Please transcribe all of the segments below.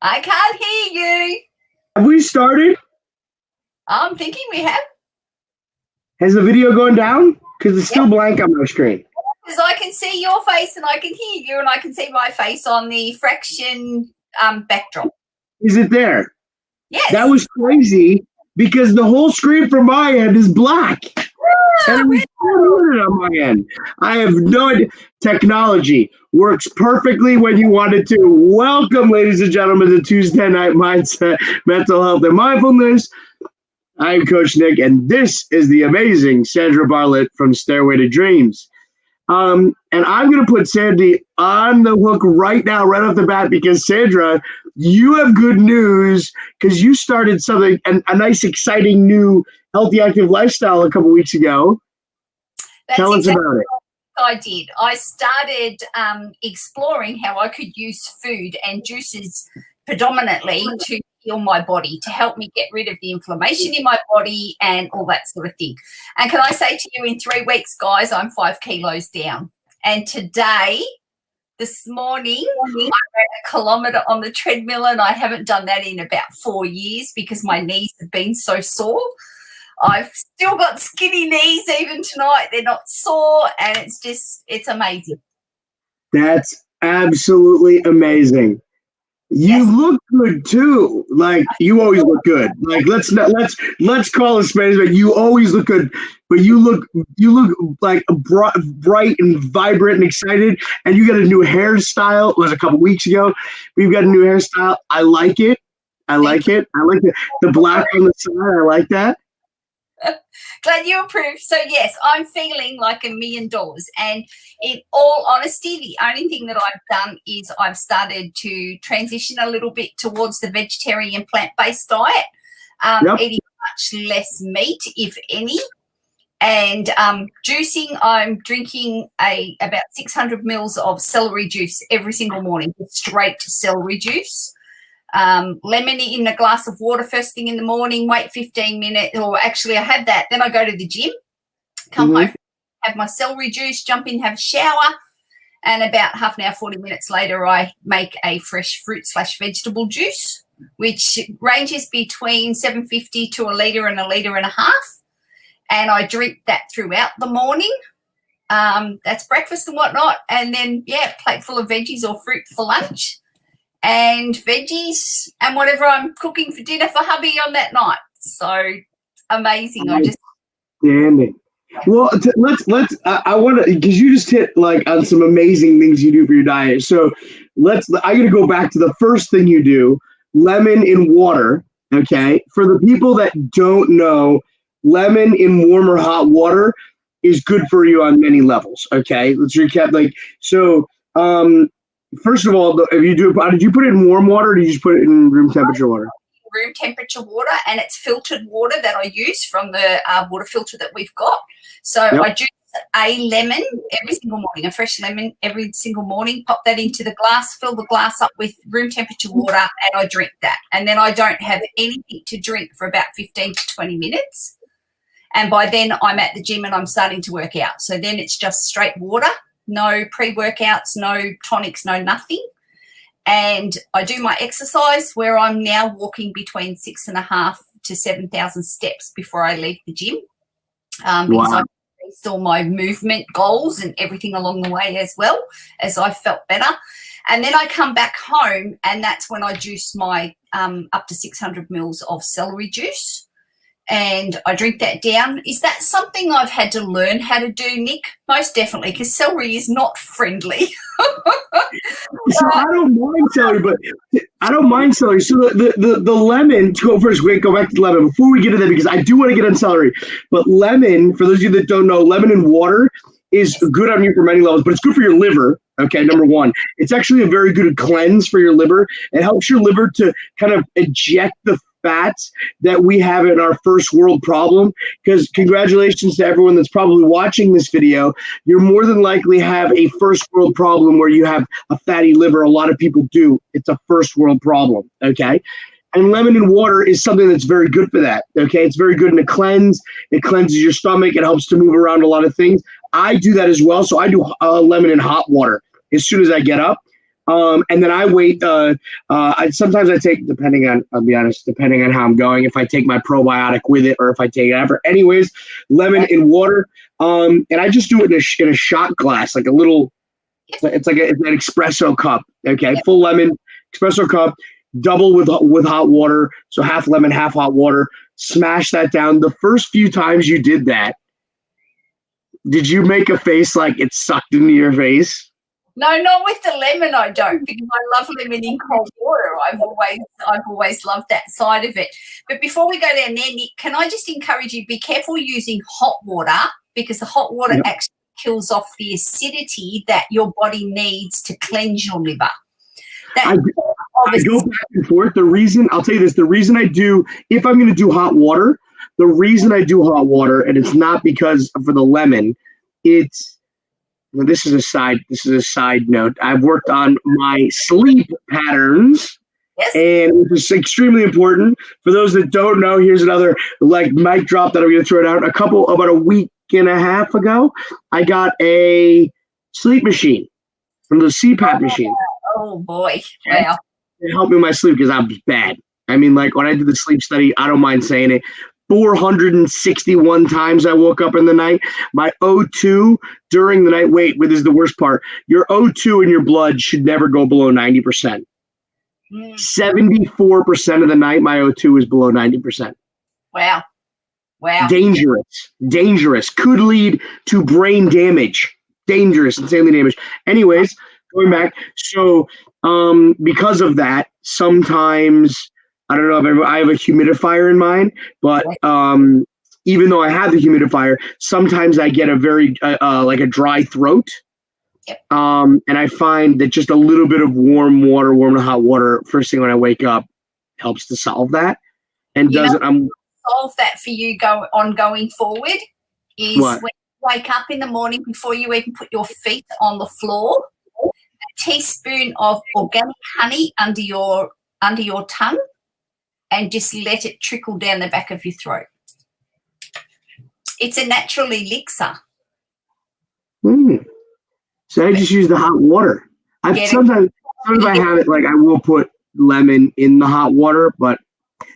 I can't hear you. Have we started? I'm thinking we have. Has the video gone down? Because it's still blank on my screen. Because I can see your face and I can hear you and I can see my face on the fraction backdrop. Is it there? Yes. That was crazy because the whole screen from my end is black. And it was on my end. I have no idea. Technology works perfectly when you want it to. Welcome, ladies and gentlemen, to Tuesday Night Mindset, Mental Health, and Mindfulness. I'm Coach Nick, and this is the amazing Sandra Bartlett from Stairway to Dreams. And I'm going to put Sandy on the hook right now, right off the bat, because Sandra, you have good news because you started something, a nice, exciting new healthy, active lifestyle a couple weeks ago. Tell us about it. I did. I started exploring how I could use food and juices predominantly to heal my body, to help me get rid of the inflammation in my body and all that sort of thing. And can I say to you, in 3 weeks, guys, I'm 5 kilos down. And today, this morning, I ran 1 kilometre on the treadmill, and I haven't done that in about 4 years because my knees have been so sore. I've still got skinny knees even tonight. They're not sore, and it's amazing. That's absolutely amazing. You look good too. Like, you always look good. Like, let's call it Spanish, but you always look good. But you look like bright and vibrant and excited. And you got a new hairstyle. It was a couple weeks ago. We've got a new hairstyle. I like it. I like it. The black on the side. I like that. Glad you approve. So yes, I'm feeling like $1 million. And in all honesty, the only thing that I've done is I've started to transition a little bit towards the vegetarian plant-based diet, eating much less meat, if any. And juicing, I'm drinking about 600 mils of celery juice every single morning, straight celery juice. Lemon in a glass of water first thing in the morning, wait 15 minutes, or actually I had that. Then I go to the gym, come home, have my celery juice, jump in, have a shower, and about half an hour, 40 minutes later, I make a fresh fruit/vegetable juice, which ranges between 750 to a litre and a litre and a half. And I drink that throughout the morning. That's breakfast and whatnot. And then, plate full of veggies or fruit for lunch. And veggies and whatever I'm cooking for dinner for hubby on that night. So amazing. Outstanding. Well, let's. I want to, because you just hit like on some amazing things you do for your diet. So I'm going to go back to the first thing you do: lemon in water. Okay, for the people that don't know, lemon in warm or hot water is good for you on many levels. Okay, let's recap. First of all, did you put it in warm water or did you just put it in room temperature water? Room temperature water, and it's filtered water that I use from the water filter that we've got. So I juice a lemon every single morning, a fresh lemon every single morning, pop that into the glass, fill the glass up with room temperature water, and I drink that. And then I don't have anything to drink for about 15 to 20 minutes. And by then I'm at the gym and I'm starting to work out. So then it's just straight water. No pre-workouts, no tonics, no nothing. And I do my exercise where I'm now walking between 6,500 to 7,000 steps before I leave the gym. Because I've increased all my movement goals and everything along the way as well, as I felt better. And then I come back home, and that's when I juice my up to 600 mils of celery juice. And I drink that down. Is that something I've had to learn how to do, Nick? Most definitely, because celery is not friendly. So I don't mind celery, So the lemon, to go first, go back to the lemon before we get to that, because I do want to get on celery. But lemon, for those of you that don't know, lemon in water is good on you for many levels, but it's good for your liver. Okay, number one, it's actually a very good cleanse for your liver. It helps your liver to kind of eject the fats that we have in our first world problem, because congratulations to everyone that's probably watching this video. You're more than likely have a first world problem where you have a fatty liver. A lot of people do. It's a first world problem. Okay. And lemon and water is something that's very good for that. Okay. It's very good in a cleanse. It cleanses your stomach. It helps to move around a lot of things. I do that as well. So I do lemon in hot water as soon as I get up. And then I wait. Sometimes I take, I'll be honest, depending on how I'm going, if I take my probiotic with it or if I take it after. Anyways, lemon in water. And I just do it in a shot glass, like a little, it's like it's an espresso cup. Okay. Full lemon, espresso cup, double with hot water. So half lemon, half hot water. Smash that down. The first few times you did that, did you make a face like it sucked into your face? No, not with the lemon. I don't, because I love lemon in cold water. I've always loved that side of it. But before we go down there, Nick, can I just encourage you, be careful using hot water, because the hot water actually kills off the acidity that your body needs to cleanse your liver. I go back and forth. I'll tell you this, the reason I do, if I'm going to do hot water, the reason I do hot water, and it's not because for the lemon, this is a side note. I've worked on my sleep patterns, and it's extremely important. For those that don't know, here's another mic drop that I'm going to throw out. About a week and a half ago, I got a sleep machine from the CPAP machine. Oh boy! Wow! It helped me with my sleep because I was bad. I mean, when I did the sleep study, I don't mind saying it. 461 times I woke up in the night. My O2 during the night, this is the worst part. Your O2 in your blood should never go below 90%. 74% of the night, my O2 is below 90%. Wow. Dangerous. Could lead to brain damage. Dangerous, insanely damaged. Anyways, going back. So because of that, sometimes, I don't know if I have a humidifier in mine, but even though I have the humidifier, sometimes I get a very a dry throat. And I find that just a little bit of warm to hot water first thing when I wake up helps to solve that. And solve that for you going forward is when you wake up in the morning, before you even put your feet on the floor, a teaspoon of organic honey under your tongue, and just let it trickle down the back of your throat. It's a natural elixir. So I just use the hot water. Sometimes I have it, I will put lemon in the hot water, but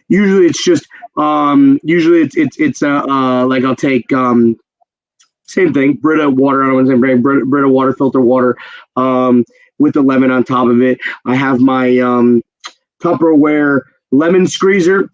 usually it's just I'll take same thing, Brita water. I don't want to say Brita water, filter water, with the lemon on top of it. I have my Tupperware lemon squeezer.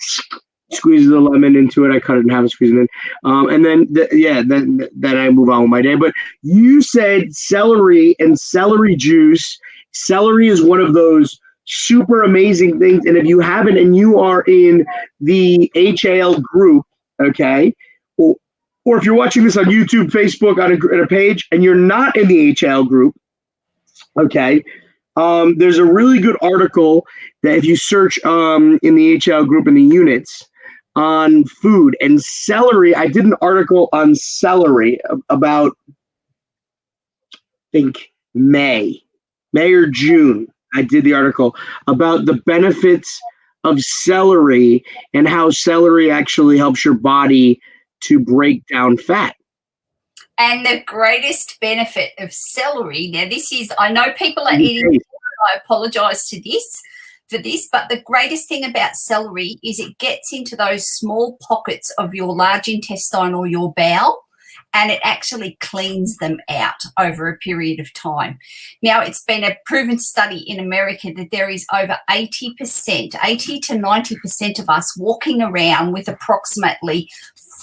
Squeeze the lemon into it. I cut it in half and squeeze it in. And then I move on with my day. But you said celery and celery juice. Celery is one of those super amazing things. And if you haven't, and you are in the HAL group, okay, or if you're watching this on YouTube, Facebook, on a page, and you're not in the HAL group, okay, there's a really good article that if you search in the HAL group in the units on food and celery. I did an article on celery about, I think, May or June. I did the article about the benefits of celery and how celery actually helps your body to break down fat. And the greatest benefit of celery, now this is, I know people are eating, I apologize for this, but the greatest thing about celery is it gets into those small pockets of your large intestine or your bowel, and it actually cleans them out over a period of time. Now, it's been a proven study in America that there is over 80% to 90% of us walking around with approximately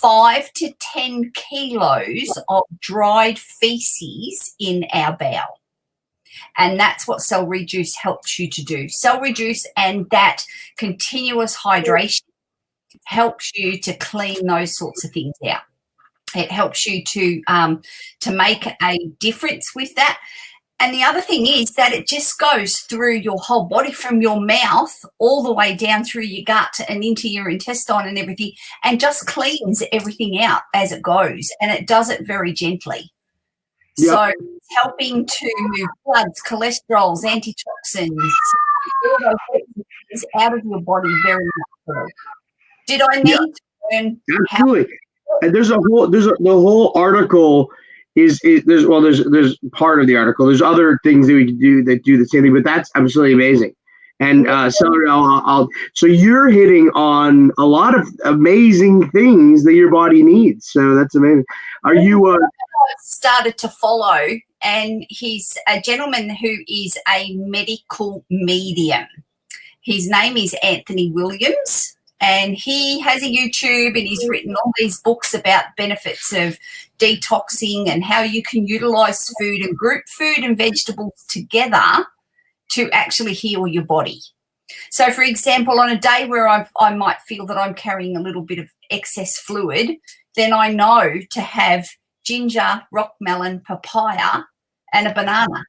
5 to 10 kilos of dried feces in our bowel. And that's what celery juice helps you to do. Celery juice and that continuous hydration helps you to clean those sorts of things out. It helps you to make a difference with that. And the other thing is that it just goes through your whole body, from your mouth all the way down through your gut and into your intestine and everything, and just cleans everything out as it goes. And it does it very gently. Yep. So it's helping to move bloods, cholesterols, antitoxins, all those things out of your body very naturally. Did I need to learn? Absolutely. And there's the whole article there's part of the article. There's other things that we can do that do the same thing, but that's absolutely amazing. And celery, so you're hitting on a lot of amazing things that your body needs. So that's amazing. Are you? Started to follow, and he's a gentleman who is a medical medium. His name is Anthony Williams, and he has a YouTube, and he's written all these books about benefits of detoxing and how you can utilize food and group food and vegetables together to actually heal your body. So, for example, on a day where I might feel that I'm carrying a little bit of excess fluid, then I know to have ginger, rock melon, papaya, and a banana.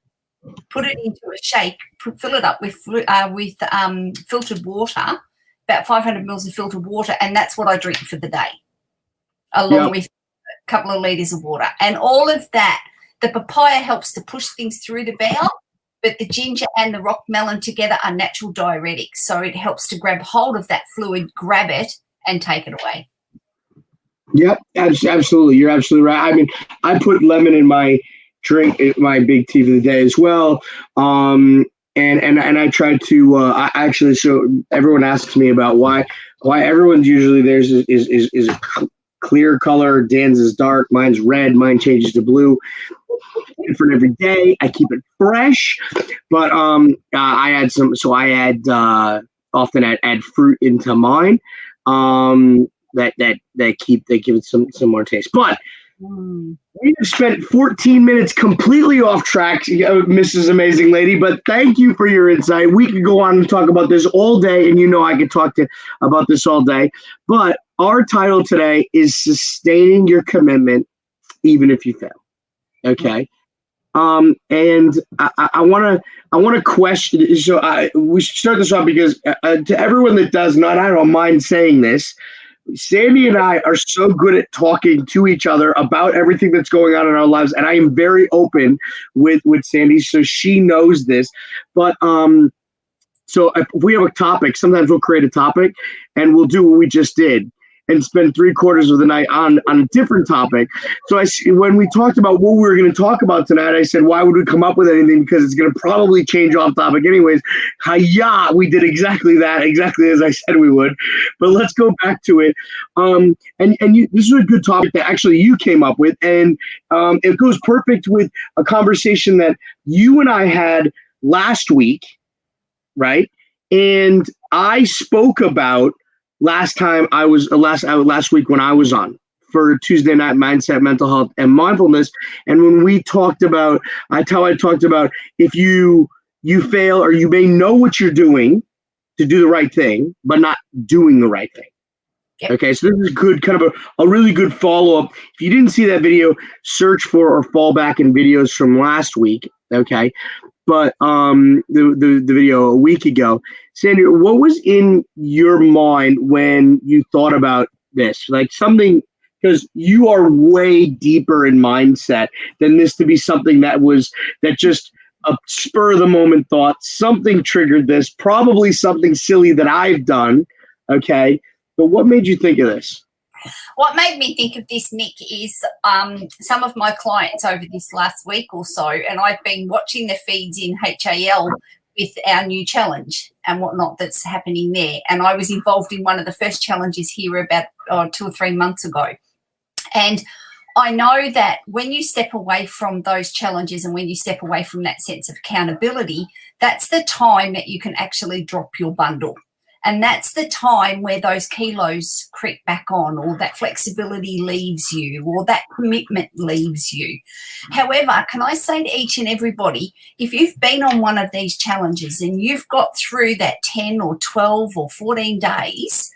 Put it into a shake, fill it up with filtered water, about 500 mils of filtered water, and that's what I drink for the day, along with a couple of litres of water. And all of that, the papaya helps to push things through the bowel, but the ginger and the rock melon together are natural diuretics, so it helps to grab hold of that fluid, grab it, and take it away. Yep, absolutely. You're absolutely right. I mean, I put lemon in my drink, my big tea for the day as well. And I try to. I actually, so everyone asks me about why everyone's usually theirs is a clear color. Dan's is dark. Mine's red. Mine changes to blue. Different every day. I keep it fresh, but I add some. So I add often add fruit into mine. That give it some more taste. But we have spent 14 minutes completely off track, Mrs. Amazing Lady. But thank you for your insight. We could go on and talk about this all day, and I could talk about this all day. But our title today is sustaining your commitment, even if you fail. Okay. And I want to question. So we should start this off because to everyone that does not, I don't mind saying this. Sandy and I are so good at talking to each other about everything that's going on in our lives, and I am very open with Sandy, so she knows this. But so if we have a topic, sometimes we'll create a topic, and we'll do what we just did and spend 3/4 of the night on a different topic. So when we talked about what we were going to talk about tonight, I said, why would we come up with anything? Because it's going to probably change off topic anyways. Hi-ya, we did exactly that, exactly as I said we would. But let's go back to it. This is a good topic that actually you came up with, and it goes perfect with a conversation that you and I had last week, right? And I spoke about last week when I was on for Tuesday Night Mindset, Mental Health, and Mindfulness. And when we talked about, I talked about if you fail, or you may know what you're doing to do the right thing, but not doing the right thing. Yep. Okay, so this is good, kind of a really good follow-up. If you didn't see that video, search for or fall back in videos from last week. Okay. But the video a week ago, Sandy, what was in your mind when you thought about this? Like something, because you are way deeper in mindset than this to be something that just a spur of the moment thought. Something triggered this, probably something silly that I've done. Okay, but what made you think of this? What made me think of this, Nick, is some of my clients over this last week or so, and I've been watching the feeds in HAL with our new challenge and whatnot that's happening there. And I was involved in one of the first challenges here about 2 or 3 months ago. And I know that when you step away from those challenges and when you step away from that sense of accountability, that's the time that you can actually drop your bundle. And that's the time where those kilos creep back on, or that flexibility leaves you, or that commitment leaves you. However, can I say to each and everybody, if you've been on one of these challenges and you've got through that 10 or 12 or 14 days,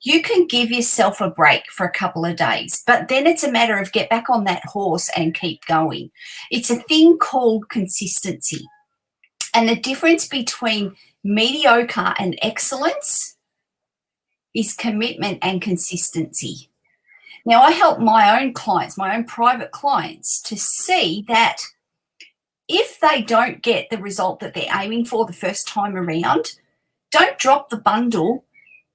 you can give yourself a break for a couple of days. But then it's a matter of get back on that horse and keep going. It's a thing called consistency. And the difference between mediocre and excellence is commitment and consistency. Now, I help my own clients, my own private clients, to see that if they don't get the result that they're aiming for the first time around, don't drop the bundle,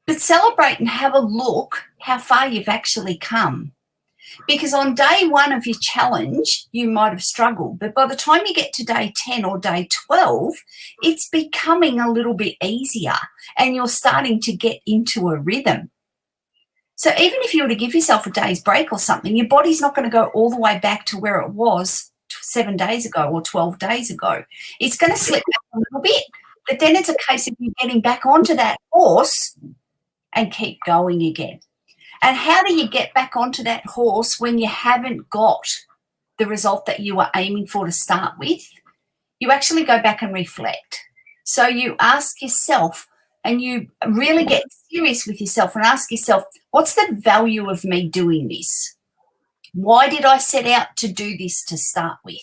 but celebrate and have a look how far you've actually come. Because on day 1 of your challenge, you might have struggled, but by the time you get to day 10 or day 12, it's becoming a little bit easier and you're starting to get into a rhythm. So even if you were to give yourself a day's break or something, your body's not going to go all the way back to where it was 7 days ago or 12 days ago. It's going to slip back a little bit, but then it's a case of you getting back onto that horse and keep going again. And how do you get back onto that horse when you haven't got the result that you were aiming for to start with? You actually go back and reflect. So you ask yourself, and you really get serious with yourself and ask yourself, what's the value of me doing this? Why did I set out to do this to start with?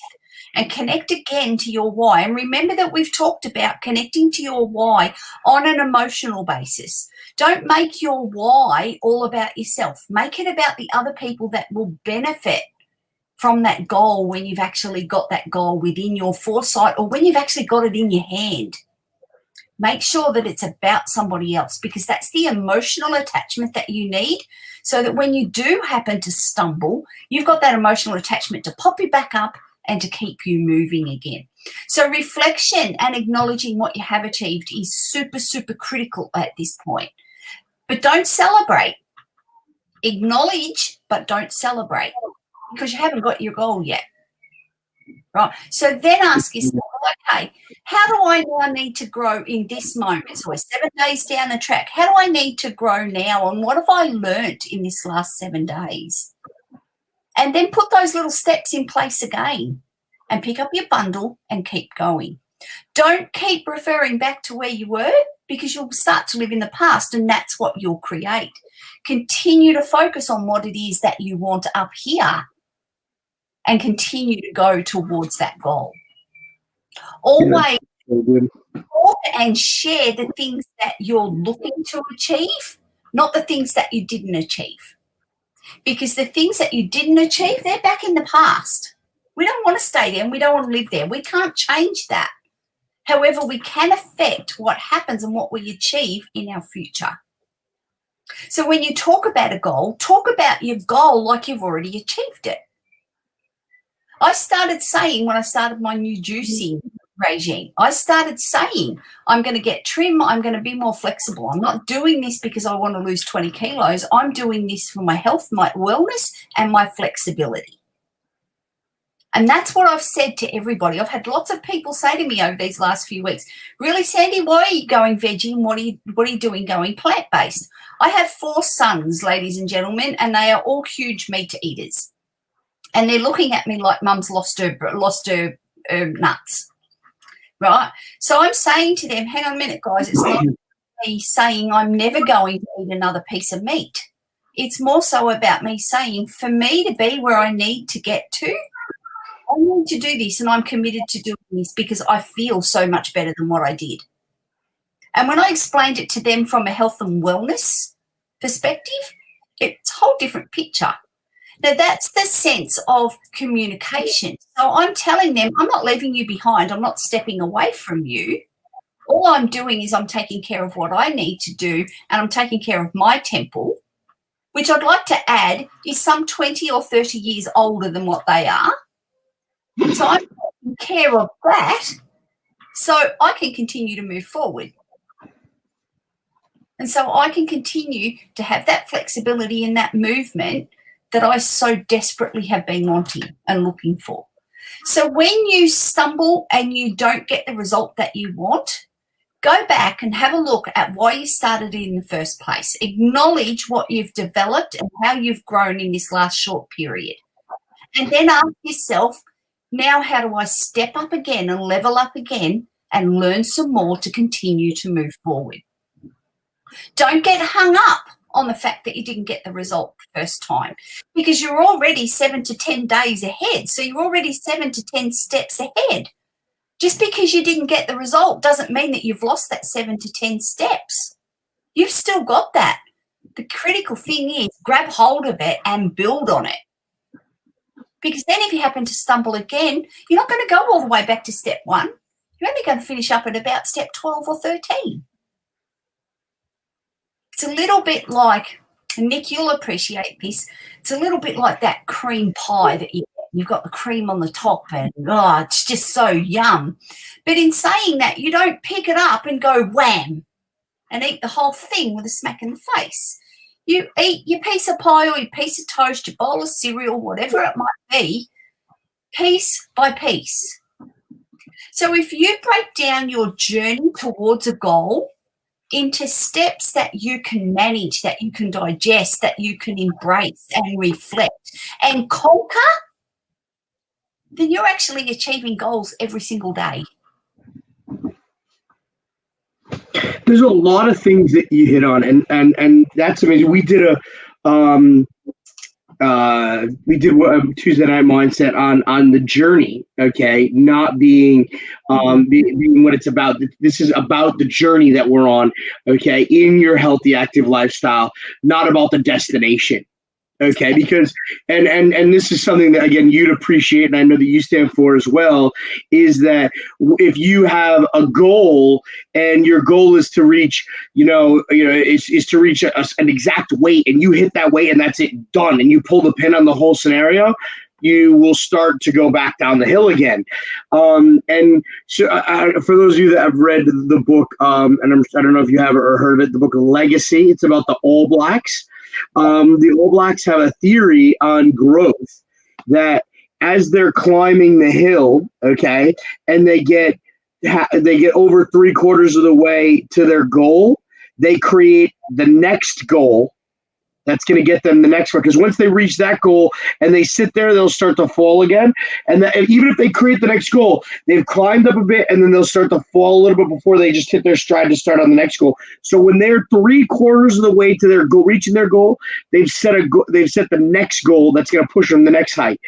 And connect again to your why. And remember that we've talked about connecting to your why on an emotional basis. Don't make your why all about yourself. Make it about the other people that will benefit from that goal when you've actually got that goal within your foresight or when you've actually got it in your hand. Make sure that it's about somebody else, because that's the emotional attachment that you need, so that when you do happen to stumble, you've got that emotional attachment to pop you back up and to keep you moving again. So reflection and acknowledging what you have achieved is super, super critical at this point. But don't celebrate. Acknowledge, but don't celebrate, because you haven't got your goal yet. Right. So then ask yourself, okay, how do I now need to grow in this moment? So we're 7 days down the track. How do I need to grow now? And what have I learnt in this last 7 days? And then put those little steps in place again and pick up your bundle and keep going. Don't keep referring back to where you were, because you'll start to live in the past, and that's what you'll create. Continue to focus on what it is that you want up here and continue to go towards that goal. Always talk and share the things that you're looking to achieve, not the things that you didn't achieve. Because the things that you didn't achieve, they're back in the past. We don't want to stay there and we don't want to live there. We can't change that. However, we can affect what happens and what we achieve in our future. So when you talk about a goal, talk about your goal like you've already achieved it. I started saying, when I started my new juicing regime, I started saying, I'm going to get trim, I'm going to be more flexible. I'm not doing this because I want to lose 20 kilos. I'm doing this for my health, my wellness, and my flexibility. And that's what I've said to everybody. I've had lots of people say to me over these last few weeks, really, Sandy, why are you going veggie and what are you doing going plant-based? I have 4 sons, ladies and gentlemen, and they are all huge meat eaters. And they're looking at me like mum's lost her nuts, right? So I'm saying to them, hang on a minute, guys, it's not me saying I'm never going to eat another piece of meat. It's more so about me saying, for me to be where I need to get to, I need to do this, and I'm committed to doing this because I feel so much better than what I did. And when I explained it to them from a health and wellness perspective, it's a whole different picture. Now, that's the sense of communication. So I'm telling them, I'm not leaving you behind. I'm not stepping away from you. All I'm doing is I'm taking care of what I need to do, and I'm taking care of my temple, which I'd like to add is some 20 or 30 years older than what they are. So I'm taking care of that so I can continue to move forward. And so I can continue to have that flexibility and that movement that I so desperately have been wanting and looking for. So when you stumble and you don't get the result that you want, go back and have a look at why you started in the first place. Acknowledge what you've developed and how you've grown in this last short period. And then ask yourself, now how do I step up again and level up again and learn some more to continue to move forward? Don't get hung up on the fact that you didn't get the result the first time, because you're already 7 to 10 days ahead. So you're already 7 to 10 steps ahead. Just because you didn't get the result doesn't mean that you've lost that 7 to 10 steps. You've still got that. The critical thing is grab hold of it and build on it. Because then if you happen to stumble again, you're not going to go all the way back to step 1. You're only going to finish up at about step 12 or 13. It's a little bit like And Nick, you'll appreciate this. It's a little bit like that cream pie that you've got the cream on the top and, it's just so yum. But in saying that, you don't pick it up and go wham and eat the whole thing with a smack in the face. You eat your piece of pie or your piece of toast, your bowl of cereal, whatever it might be, piece by piece. So if you break down your journey towards a goal into steps that you can manage, that you can digest, that you can embrace and reflect and conquer, then you're actually achieving goals every single day. There's a lot of things that you hit on, and that's amazing. We did a Tuesday night mindset on the journey. Okay, not being being what it's about. This is about the journey that we're on. Okay, in your healthy, active lifestyle, not about the destination. Okay, because and this is something that, again, you'd appreciate, and I know that you stand for as well, is that if you have a goal and your goal is to reach, is to reach an exact weight, and you hit that weight and that's it, done, and you pull the pin on the whole scenario, you will start to go back down the hill again. And so for those of you that have read the book, and I don't know if you have or heard of it, the book Legacy, it's about the All Blacks. The All Blacks have a theory on growth that as they're climbing the hill, okay, and they get over 3/4 of the way to their goal, they create the next goal that's going to get them the next one. Because once they reach that goal and they sit there, they'll start to fall again. And even if they create the next goal, they've climbed up a bit, and then they'll start to fall a little bit before they just hit their stride to start on the next goal. So when they're 3/4 of the way to their goal, reaching their goal, they've set the next goal that's going to push them the next height.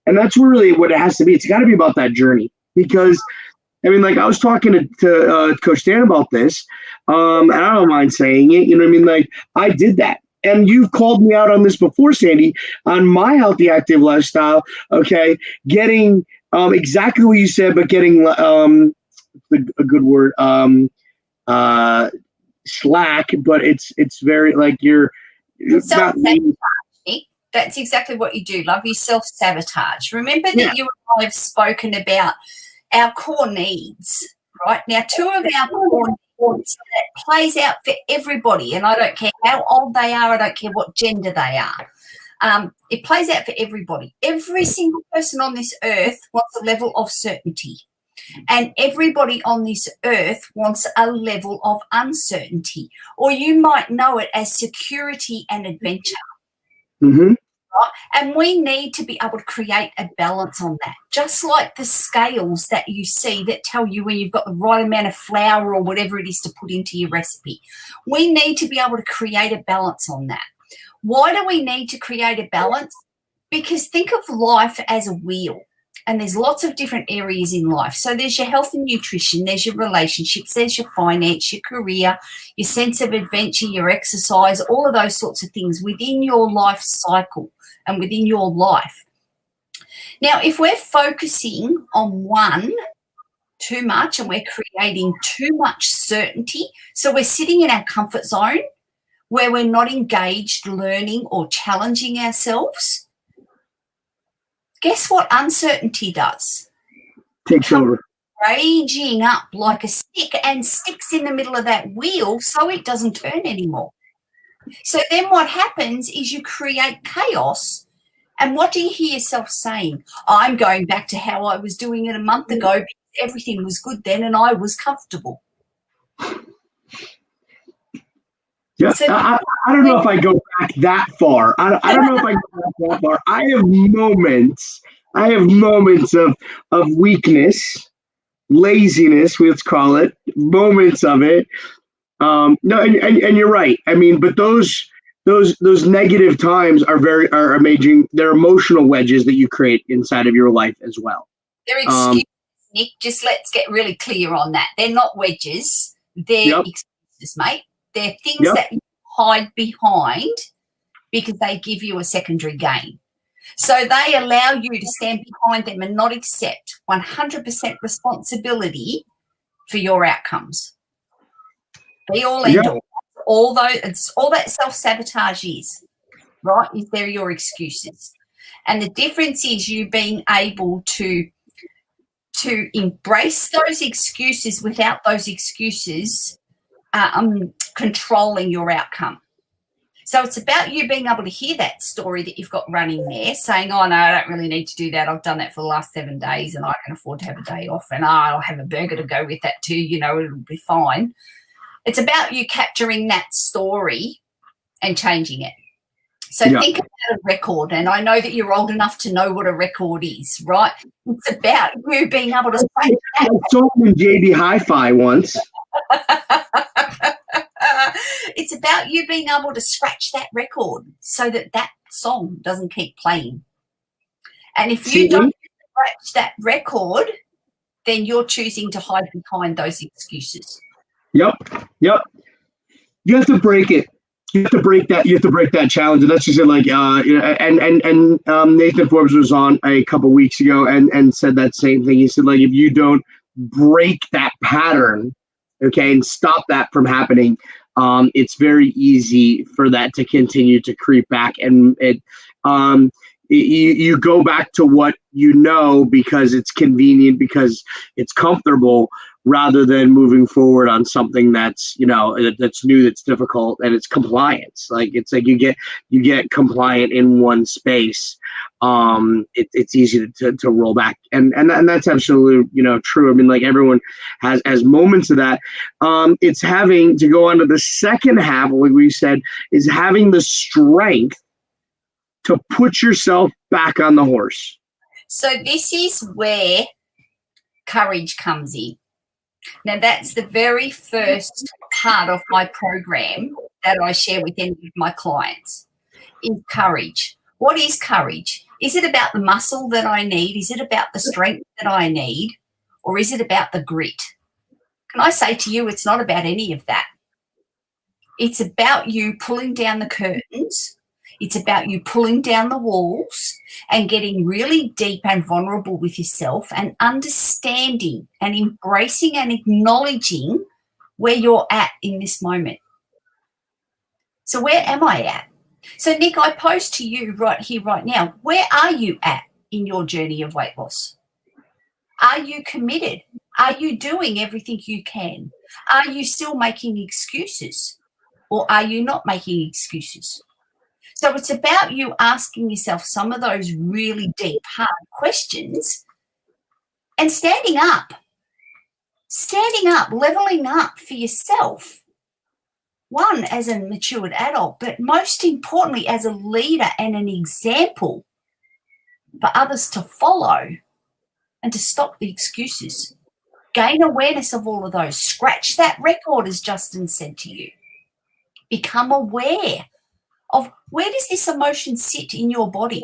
And that's really what it has to be. It's got to be about that journey. Because, I mean, like, I was talking to Coach Dan about this, and I don't mind saying it. You know what I mean? Like, I did that. And you've called me out on this before, Sandy, on my healthy, active lifestyle. Okay, getting exactly what you said, but getting a good word, slack. But it's very like you're not. That's exactly what you do, love. You self-sabotage. Remember that you and I have spoken about our core needs, right? Now, two of our core needs that plays out for everybody, and I don't care how old they are, I don't care what gender they are. It plays out for everybody. Every single person on this earth wants a level of certainty, and everybody on this earth wants a level of uncertainty, or you might know it as security and adventure. Mm-hmm. And we need to be able to create a balance on that, just like the scales that you see that tell you when you've got the right amount of flour or whatever it is to put into your recipe. We need to be able to create a balance on that. Why do we need to create a balance? Because think of life as a wheel, and there's lots of different areas in life. So there's your health and nutrition, there's your relationships, there's your finance, your career, your sense of adventure, your exercise, all of those sorts of things within your life cycle and within your life. Now, if we're focusing on one too much and we're creating too much certainty, so we're sitting in our comfort zone where we're not engaged, learning or challenging ourselves, guess what uncertainty does? Takes over. Raging up like a stick and sticks in the middle of that wheel so it doesn't turn anymore. So then what happens is you create chaos. And what do you hear yourself saying? I'm going back to how I was doing it a month ago because everything was good then and I was comfortable. Yeah, so, I don't know if I go back that far. I don't know if I go back that far. I have moments of weakness, laziness, let's call it, moments of it. No, and you're right. I mean, but those negative times are amazing. They're emotional wedges that you create inside of your life as well. They're excuses, Nick. Just let's get really clear on that. They're not wedges. They're excuses, mate. They're things that you hide behind because they give you a secondary gain. So they allow you to stand behind them and not accept 100% responsibility for your outcomes. Be all end all. all that self-sabotage is, right, is they're your excuses. And the difference is you being able to embrace those excuses without those excuses controlling your outcome. So it's about you being able to hear that story that you've got running there, saying, oh, no, I don't really need to do that. I've done that for the last 7 days and I can afford to have a day off, and I'll have a burger to go with that too. You know, it'll be fine. It's about you capturing that story and changing it. So think about a record, and I know that you're old enough to know what a record is, right? It's about you being able to say that. I saw him in JB Hi-Fi once. It's about you being able to scratch that record so that that song doesn't keep playing. And if you don't scratch that record, then you're choosing to hide behind those excuses. Yep. You have to break it. You have to break that challenge, and that's just like Nathan Forbes was on a couple weeks ago and said that same thing. He said, like, if you don't break that pattern, okay, and stop that from happening, it's very easy for that to continue to creep back, and you go back to what you know because it's convenient, because it's comfortable, rather than moving forward on something that's, you know, that's new, that's difficult, and it's compliance. Like, it's like you get compliant in one space. It's easy to roll back, and that's absolutely, you know, true. I mean, like, everyone has moments of that. It's having to go on to the second half, like we said, is having the strength to put yourself back on the horse. So this is where courage comes in. Now, that's the very first part of my program that I share with any of my clients, is courage. What is courage? Is it about the muscle that I need? Is it about the strength that I need? Or is it about the grit? Can I say to you, it's not about any of that. It's about you pulling down the curtains. It's about you pulling down the walls and getting really deep and vulnerable with yourself, and understanding and embracing and acknowledging where you're at in this moment. So where am I at? So, Nick, I pose to you right here, right now, where are you at in your journey of weight loss? Are you committed? Are you doing everything you can? Are you still making excuses, or are you not making excuses? So it's about you asking yourself some of those really deep, hard questions, and standing up, leveling up for yourself. One, as a matured adult, but most importantly, as a leader and an example for others to follow, and to stop the excuses. Gain awareness of all of those. Scratch that record, as Justin said to you. Become aware of, where does this emotion sit in your body?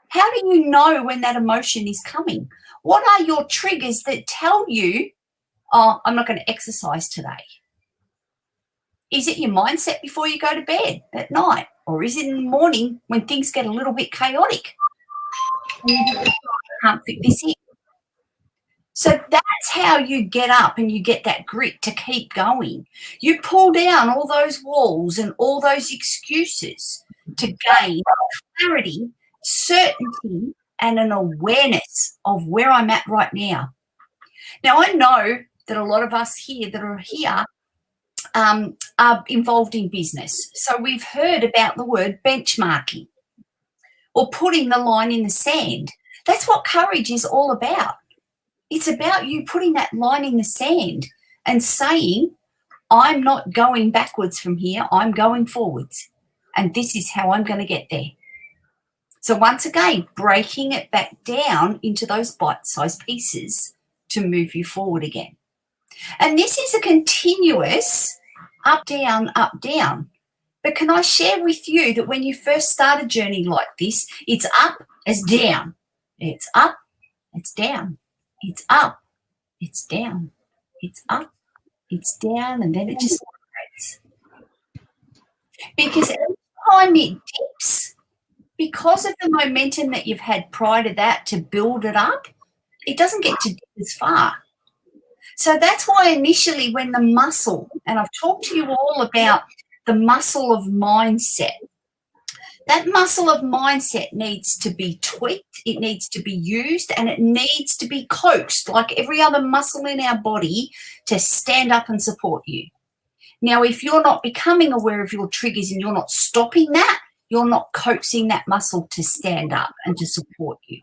How do you know when that emotion is coming? What are your triggers that tell you, oh, I'm not going to exercise today? Is it your mindset before you go to bed at night? Or is it in the morning when things get a little bit chaotic? I can't fit this in. So that's how you get up and you get that grit to keep going. You pull down all those walls and all those excuses to gain clarity, certainty, and an awareness of where I'm at right now. Now, I know that a lot of us here that are here are involved in business. So we've heard about the word benchmarking or putting the line in the sand. That's what courage is all about. It's about you putting that line in the sand and saying, I'm not going backwards from here, I'm going forwards. And this is how I'm going to get there. So once again, breaking it back down into those bite-sized pieces to move you forward again. And this is a continuous up, down, up, down. But can I share with you that when you first start a journey like this, it's up, it's down. It's up, it's down. It's up, it's down. It's up, it's down, and then it just separates. Because every time it dips, because of the momentum that you've had prior to that to build it up, it doesn't get to dip as far. So that's why initially when the muscle, and I've talked to you all about the muscle of mindset. That muscle of mindset needs to be tweaked, it needs to be used, and it needs to be coaxed like every other muscle in our body to stand up and support you. Now, if you're not becoming aware of your triggers and you're not stopping that, you're not coaxing that muscle to stand up and to support you.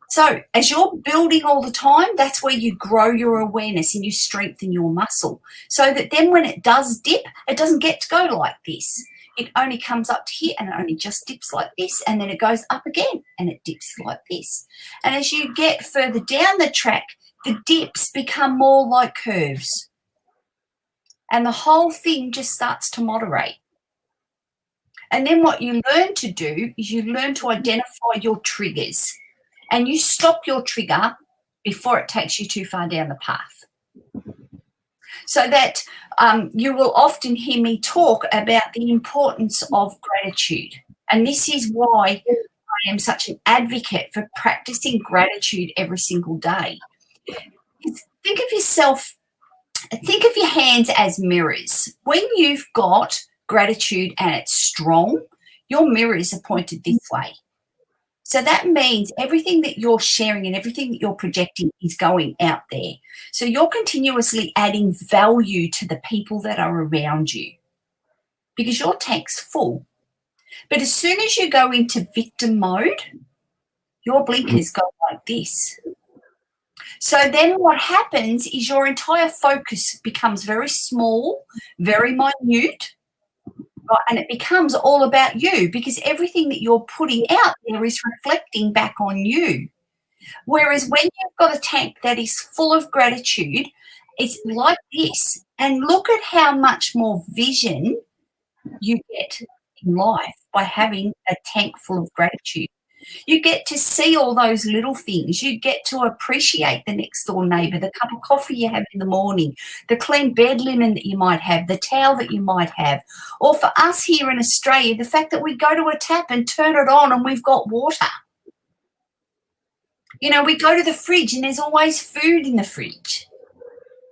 So as you're building all the time, that's where you grow your awareness and you strengthen your muscle so that then when it does dip, it doesn't get to go like this. It only comes up to here and it only just dips like this, and then it goes up again and it dips like this. And as you get further down the track, the dips become more like curves. And the whole thing just starts to moderate. And then what you learn to do is you learn to identify your triggers and you stop your trigger before it takes you too far down the path. So that you will often hear me talk about the importance of gratitude. And this is why I am such an advocate for practicing gratitude every single day. Think of yourself, think of your hands as mirrors. When you've got gratitude and it's strong, your mirrors are pointed this way. So that means everything that you're sharing and everything that you're projecting is going out there. So you're continuously adding value to the people that are around you because your tank's full. But as soon as you go into victim mode, your blinkers go like this. So then what happens is your entire focus becomes very small, very minute, right? And it becomes all about you because everything that you're putting out there is reflecting back on you. Whereas when you've got a tank that is full of gratitude, it's like this. And look at how much more vision you get in life by having a tank full of gratitude. You get to see all those little things. You get to appreciate the next door neighbour, the cup of coffee you have in the morning, the clean bed linen that you might have, the towel that you might have. Or for us here in Australia, the fact that we go to a tap and turn it on and we've got water. You know, we go to the fridge and there's always food in the fridge.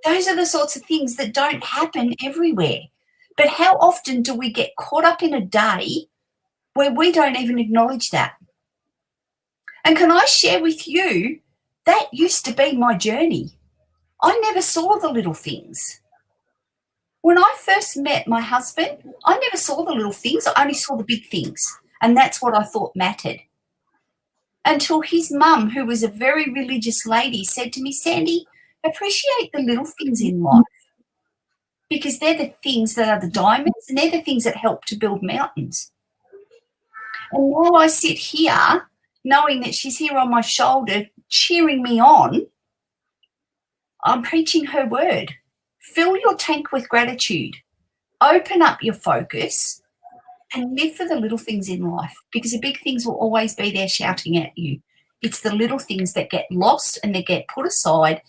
Those are the sorts of things that don't happen everywhere. But how often do we get caught up in a day where we don't even acknowledge that? And can I share with you, that used to be my journey. I never saw the little things. When I first met my husband, I never saw the little things. I only saw the big things. And that's what I thought mattered. Until his mum, who was a very religious lady, said to me, Sandy, appreciate the little things in life because they're the things that are the diamonds and they're the things that help to build mountains. And while I sit here, knowing that she's here on my shoulder, cheering me on, I'm preaching her word. Fill your tank with gratitude. Open up your focus and live for the little things in life because the big things will always be there shouting at you. It's the little things that get lost and they get put aside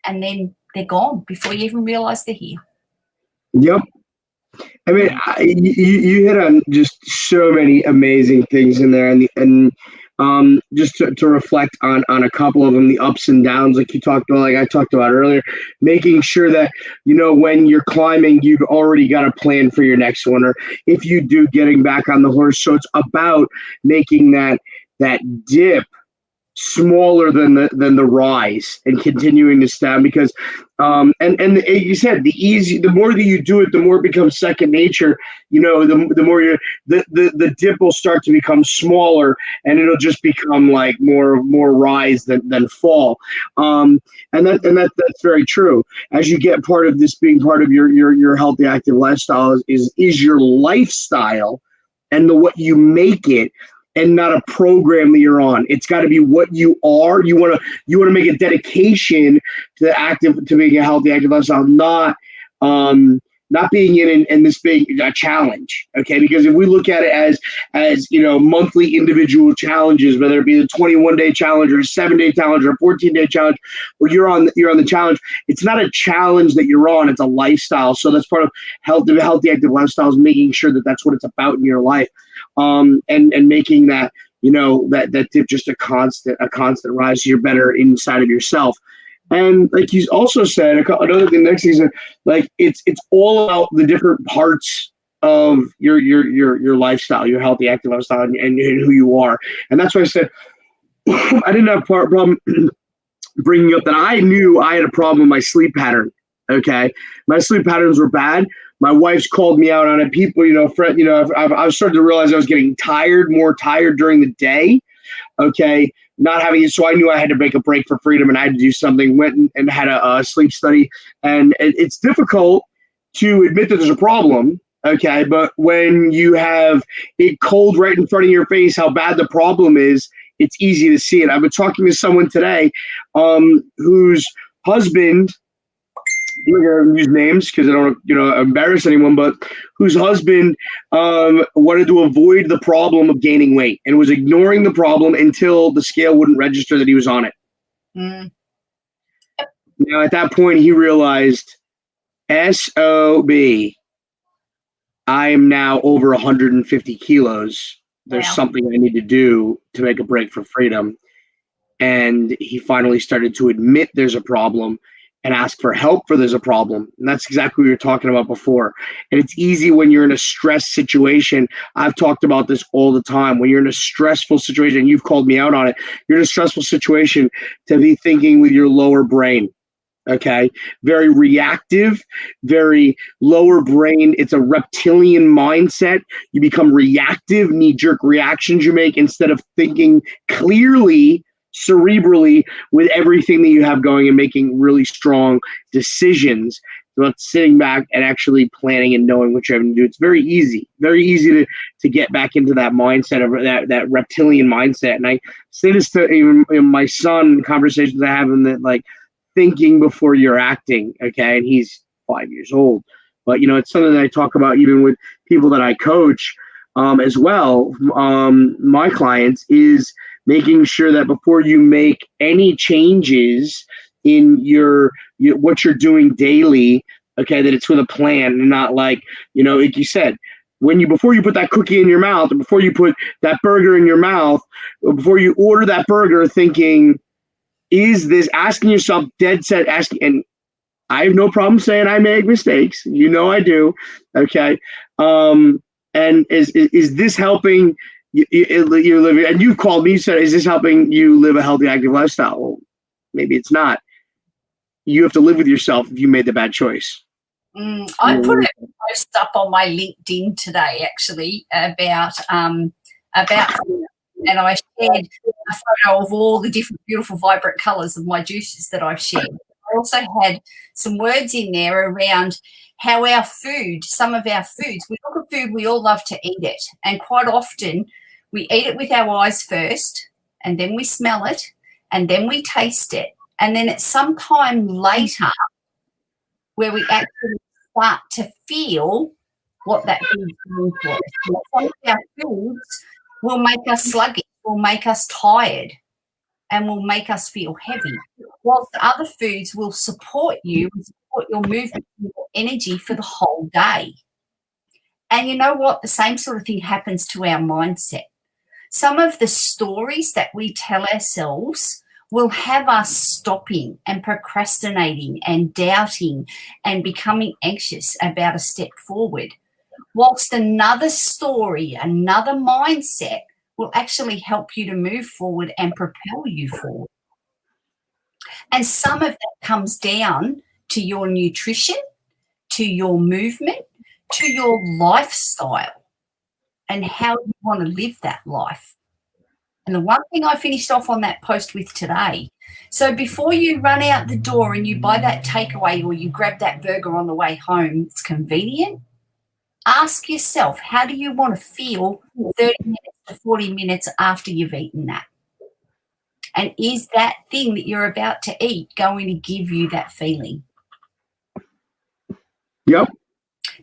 and then they're gone before you even realise they're here. Yep. I mean, you hit on just so many amazing things in there, and just to reflect on a couple of them, the ups and downs, like you talked about, like I talked about earlier, making sure that, you know, when you're climbing, you've already got a plan for your next one, or if you do, getting back on the horse. So it's about making that dip smaller than the rise and continuing to stem because and you said the more that you do it, the more it becomes second nature. You know, the more the dip will start to become smaller and it'll just become like more rise than fall. And that's very true. As you get part of this being part of your healthy active lifestyle is your lifestyle and what you make it, and not a program that you're on. It's got to be what you are. You want to make a dedication to being a healthy active lifestyle, not being in and this being a challenge. Okay, because if we look at it as you know, monthly individual challenges, whether it be the 21-day challenge or a 7-day challenge or a 14-day challenge, or you're on the challenge, it's not a challenge that you're on. It's a lifestyle. So that's part of healthy active lifestyle is making sure that that's what it's about in your life. And making that, you know, that dip just a constant rise. So you're better inside of yourself. And like you also said, another thing next season, like it's all about the different parts of your lifestyle, your healthy, active lifestyle, and who you are. And that's why I said I didn't have problem bringing up that I knew I had a problem with my sleep pattern. Okay, my sleep patterns were bad. My wife's called me out on it. People, Fred, I've started to realize I was getting more tired during the day. Okay, not having it. So I knew I had to make a break for freedom and I had to do something. Went and had a sleep study. And it's difficult to admit that there's a problem. Okay, but when you have it cold right in front of your face, how bad the problem is, it's easy to see it. I've been talking to someone today whose husband, I'm not going to use names because I don't embarrass anyone, but whose husband wanted to avoid the problem of gaining weight and was ignoring the problem until the scale wouldn't register that he was on it. Mm. Now, at that point, he realized, SOB, I am now over 150 kilos. There's something I need to do to make a break for freedom. And he finally started to admit there's a problem and ask for help for there's a problem. And that's exactly what we were talking about before. And it's easy when you're in a stress situation. I've talked about this all the time. When you're in a stressful situation, you've called me out on it, you're in a stressful situation to be thinking with your lower brain. Okay, very reactive, very lower brain. It's a reptilian mindset. You become reactive, knee-jerk reactions you make instead of thinking clearly, cerebrally, with everything that you have going and making really strong decisions. About sitting back and actually planning and knowing what you're having to do. It's very easy to get back into that mindset of that reptilian mindset. And I say this to even my son, conversations I have in that, like, thinking before you're acting, okay? And he's 5 years old. But, it's something that I talk about even with people that I coach as well, my clients, is making sure that before you make any changes in your what you're doing daily, okay, that it's with a plan and not like you said, before you put that cookie in your mouth, or before you put that burger in your mouth, or before you order that burger, thinking, is this, asking yourself, dead set, asking, and I have no problem saying I make mistakes. I do. Okay. And is this helping you live? And you've called me, said, is this helping you live a healthy, active lifestyle? Well, maybe it's not. You have to live with yourself if you made the bad choice. I put a post up on my LinkedIn today, actually, about and I shared a photo of all the different beautiful, vibrant colours of my juices that I've shared. I also had some words in there around how our food, some of our foods, we look at food, we all love to eat it. And quite often we eat it with our eyes first, and then we smell it, and then we taste it. And then at some time later, where we actually start to feel what that food's doing for us. And some of our foods will make us sluggish, will make us tired, and will make us feel heavy, whilst other foods will support you and support your movement and your energy for the whole day. And you know what? The same sort of thing happens to our mindset. Some of the stories that we tell ourselves will have us stopping and procrastinating and doubting and becoming anxious about a step forward, whilst another story, another mindset will actually help you to move forward and propel you forward. And some of that comes down to your nutrition, to your movement, to your lifestyle, and how you want to live that life. And the one thing I finished off on that post with today, so before you run out the door and you buy that takeaway or you grab that burger on the way home, it's convenient, ask yourself, how do you want to feel 30 minutes to 40 minutes after you've eaten that? And is that thing that you're about to eat going to give you that feeling? Yep.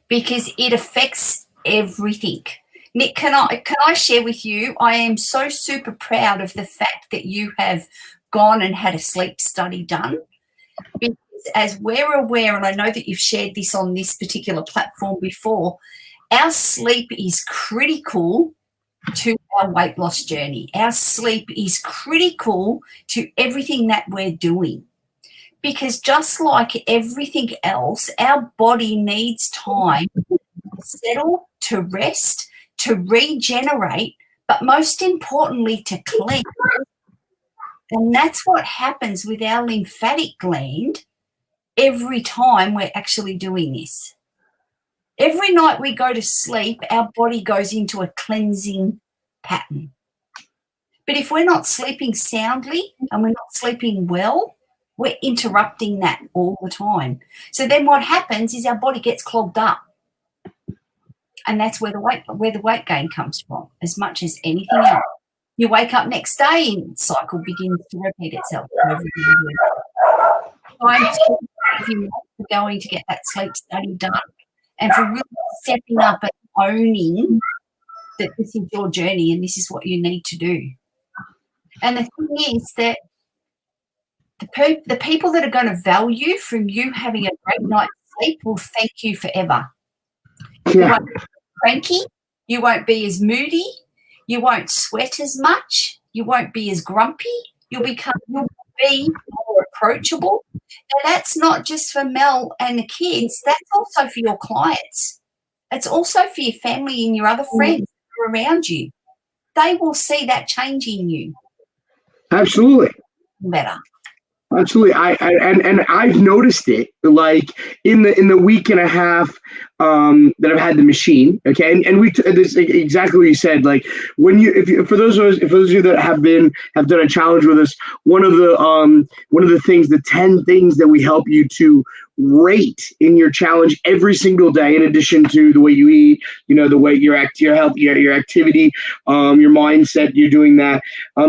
Because it affects everything. Nick, can I share with you, I am so super proud of the fact that you have gone and had a sleep study done, because as we're aware, and I know that you've shared this on this particular platform before, our sleep is critical to our weight loss journey. Our sleep is critical to everything that we're doing, because just like everything else, our body needs time to settle, to rest, to regenerate, but most importantly, to cleanse. And that's what happens with our lymphatic gland every time we're actually doing this. Every night we go to sleep, our body goes into a cleansing pattern. But if we're not sleeping soundly and we're not sleeping well, we're interrupting that all the time. So then what happens is our body gets clogged up. And that's where the weight gain comes from, as much as anything else. You wake up next day and the cycle begins to repeat itself over and over again. I'm going to get that sleep study done and for really stepping up and owning that this is your journey and this is what you need to do. And the thing is that the people that are going to value from you having a great night's sleep will thank you forever. Yeah. You won't be cranky. You won't be as moody. You won't sweat as much. You won't be as grumpy. You'll be more approachable. And that's not just for Mel and the kids. That's also for your clients. It's also for your family and your other friends who are around you. They will see that change in you. Absolutely. Better. Absolutely. And I've noticed it like in the week and a half that I've had the machine. Okay. And this exactly what you said. Like for those of you that have done a challenge with us, one of the things, the 10 things that we help you to rate in your challenge every single day, in addition to the way you eat, the way your health, your activity, your mindset, you're doing that,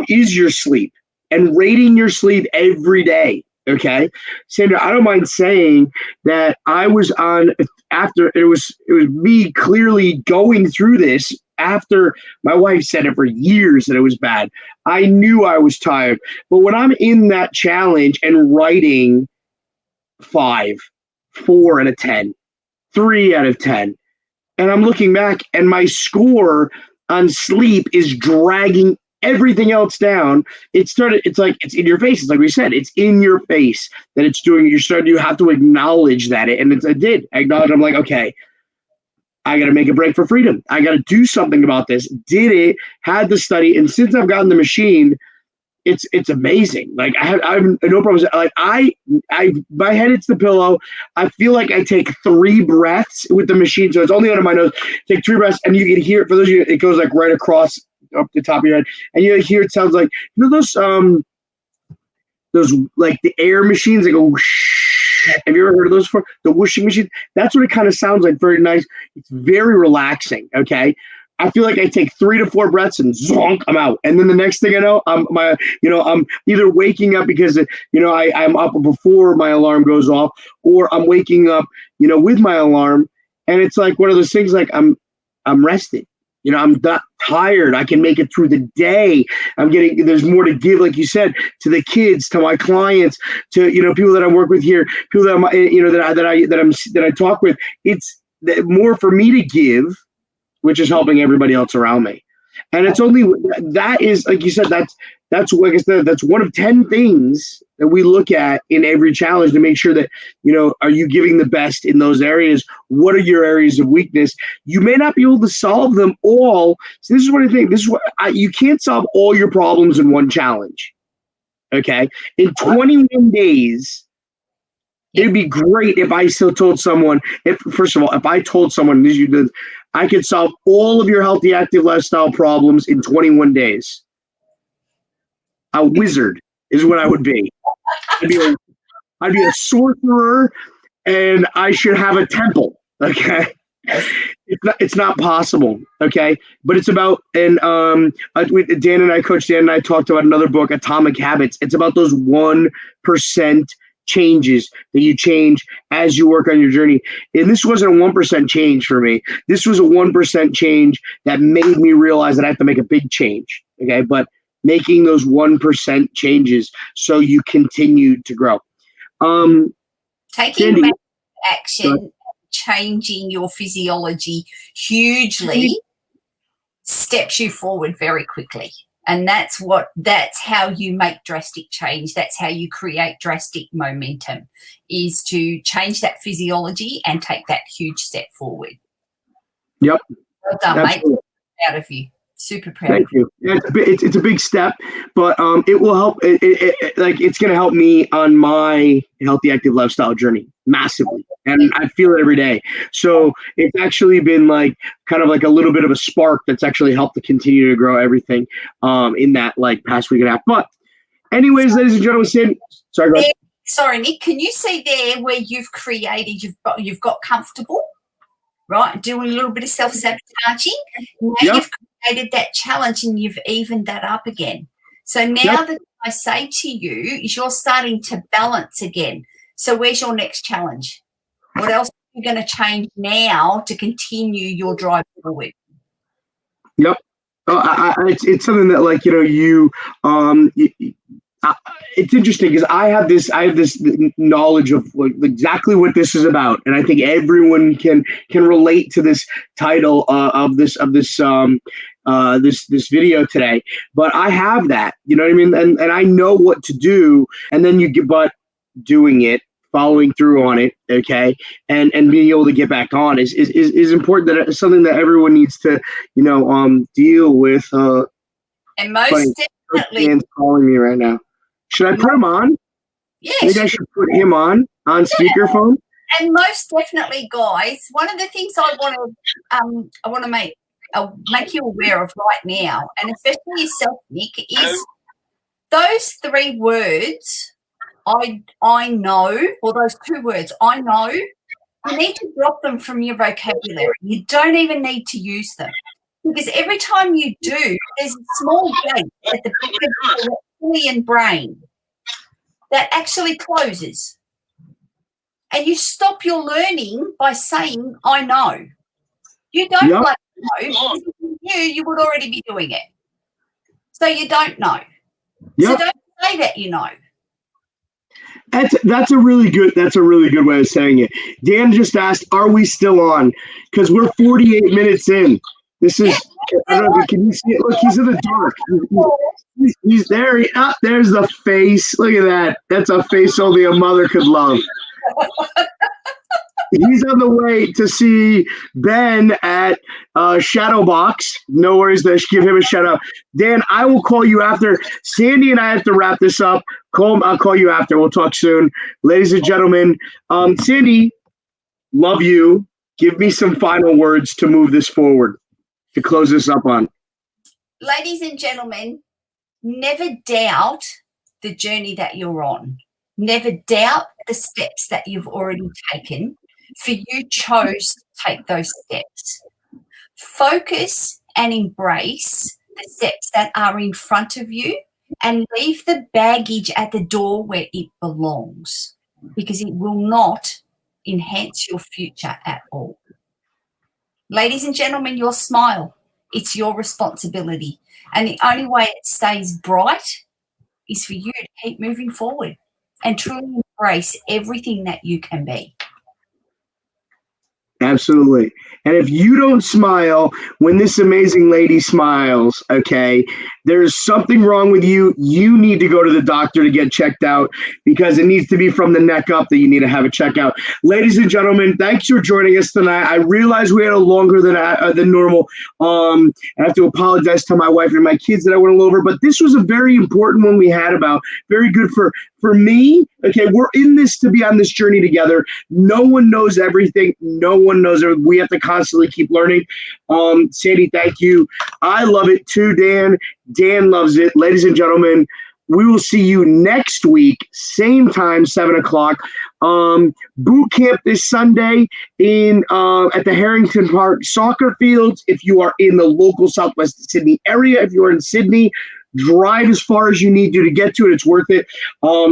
is your sleep. And rating your sleep every day, okay? Sandra, I don't mind saying that I was on, after, it was me clearly going through this after my wife said it for years that it was bad. I knew I was tired. But when I'm in that challenge and writing 5, 4 out of 10, 3 out of 10, and I'm looking back and my score on sleep is dragging everything else down, it's like it's in your face. It's like we said, it's in your face that it's doing. You have to acknowledge that I did acknowledge. I'm like, okay, I got to make a break for freedom. I got to do something about this. Did it, had the study. And since I've gotten the machine, it's amazing. Like I have no problems. Like my head hits the pillow. I feel like I take 3 breaths with the machine. So it's only under my nose. Take 3 breaths and you can hear it. For those of you, it goes like right across up the top of your head, and you hear it sounds like those like the air machines that go whoosh. Have you ever heard of those before? The whooshing machine. That's what it kind of sounds like. Very nice. It's very relaxing. Okay. I feel like I take 3 to 4 breaths and zonk, I'm out. And then the next thing I know, I'm either waking up because I'm up before my alarm goes off, or I'm waking up with my alarm, and it's like one of those things like I'm rested. I'm not tired. I can make it through the day. There's more to give, like you said, to the kids, to my clients, to, people that I work with here, people that I talk with. It's more for me to give, which is helping everybody else around me. And it's only, that is, like you said, that's like I said, that's one of 10 things that we look at in every challenge to make sure that, are you giving the best in those areas? What are your areas of weakness? You may not be able to solve them all. So this is what I think. This is what you can't solve all your problems in one challenge. Okay. In 21 days, it'd be great if I still told someone, if I told someone I could solve all of your healthy, active lifestyle problems in 21 days. A wizard is what I would be. I'd be a sorcerer, and I should have a temple. Okay, it's not possible. Okay, but it's about, and Coach Dan and I talked about another book, Atomic Habits. It's about those 1% changes that you change as you work on your journey. And this wasn't a 1% change for me. This was a 1% change that made me realize that I have to make a big change. Okay, but making those 1% changes so you continue to grow. Taking massive action, changing your physiology hugely steps you forward very quickly. And that's how you make drastic change. That's how you create drastic momentum, is to change that physiology and take that huge step forward. Yep. Well done, Absolutely. mate. Proud of you. Super proud Thank of you. you. Yeah, it's a big step, but it will help. It's going to help me on my healthy, active lifestyle journey massively, and I feel it every day. So it's actually been like kind of like a little bit of a spark that's actually helped to continue to grow everything in that like past week and a half. But anyways, ladies and gentlemen, sorry, go ahead. Sorry, Nick. Can you see there where you've created? You've got comfortable, right? Doing a little bit of self-sabotaging. Now Yep. you've created that challenge and you've evened that up again. So now that I say to you is you're starting to balance again. So where's your next challenge? What else are you going to change now to continue your drive forward? Yep. It's something that like, it's interesting because I have this knowledge of like exactly what this is about, and I think everyone can relate to this title of this video today. But I have that, you know what I mean, and I know what to do, and then but doing it, following through on it, okay, and being able to get back on is important. That it's something that everyone needs to deal with. And most definitely, Dan's calling me right now. Should I put him on? Yes. Maybe I should put him on speakerphone. And most definitely, guys, one of the things I want to make you aware of right now, and especially yourself, Nick, is those 3 words. I know, or those 2 words, I know. You need to drop them from your vocabulary. You don't even need to use them. Because every time you do, there's a small gate at the back of your reptilian brain that actually closes. And you stop your learning by saying, I know. You don't know. Because if you knew, you would already be doing it. So you don't know. So don't say that you know. That's a really good way of saying it. Dan just asked, "Are we still on?" Because we're 48 minutes in. This is. I don't know. Can you see it? Look, he's in the dark. He's there. There's the face. Look at that. That's a face only a mother could love. He's on the way to see Ben at Shadowbox. No worries, let's give him a shout out. Dan, I will call you after. Sandy and I have to wrap this up. I'll call you after. We'll talk soon. Ladies and gentlemen, Sandy, love you. Give me some final words to move this forward, to close this up on. Ladies and gentlemen, never doubt the journey that you're on. Never doubt the steps that you've already taken. For you chose to take those steps. Focus and embrace the steps that are in front of you and leave the baggage at the door where it belongs, because it will not enhance your future at all. Ladies and gentlemen, your smile, it's your responsibility. And the only way it stays bright is for you to keep moving forward and truly embrace everything that you can be. Absolutely. And if you don't smile when this amazing lady smiles, okay, there's something wrong with you. You need to go to the doctor to get checked out, because it needs to be from the neck up that you need to have a checkout. Ladies and gentlemen, thanks for joining us tonight. I realize we had a longer than normal. I have to apologize to my wife and my kids that I went a little over, but this was a very important one we had about. Very good for me. Okay, we're in this to be on this journey together. No one knows everything. No one knows everything. We have to constantly keep learning. Sandy, thank you. I love it too, Dan. Dan loves it. Ladies and gentlemen, we will see you next week, same time, 7 o'clock. Boot camp this Sunday at the Harrington Park soccer fields. If you are in the local Southwest Sydney area, if you are in Sydney, drive as far as you need to get to it. It's worth it.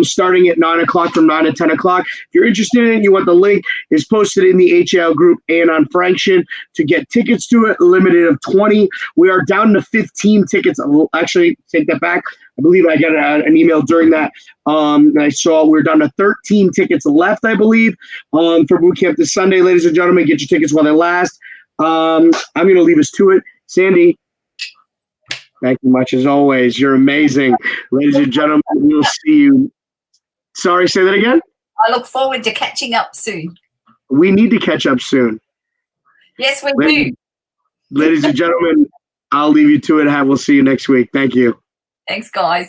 Starting at 9 o'clock, from 9 to 10 o'clock. If you're interested in it, you want the link, is posted in the HAL group and on Frankshin to get tickets to it. Limited of 20. We are down to 15 tickets. I'll actually take that back. I believe I got an email during that. And I saw we're down to 13 tickets left, I believe, for boot camp this Sunday. Ladies and gentlemen, get your tickets while they last. I'm going to leave us to it. Sandy, thank you much as always. You're amazing. Ladies and gentlemen, we'll see you. Sorry, say that again? I look forward to catching up soon. We need to catch up soon. Yes, we do. Ladies and gentlemen, I'll leave you to it. We'll see you next week. Thank you. Thanks, guys.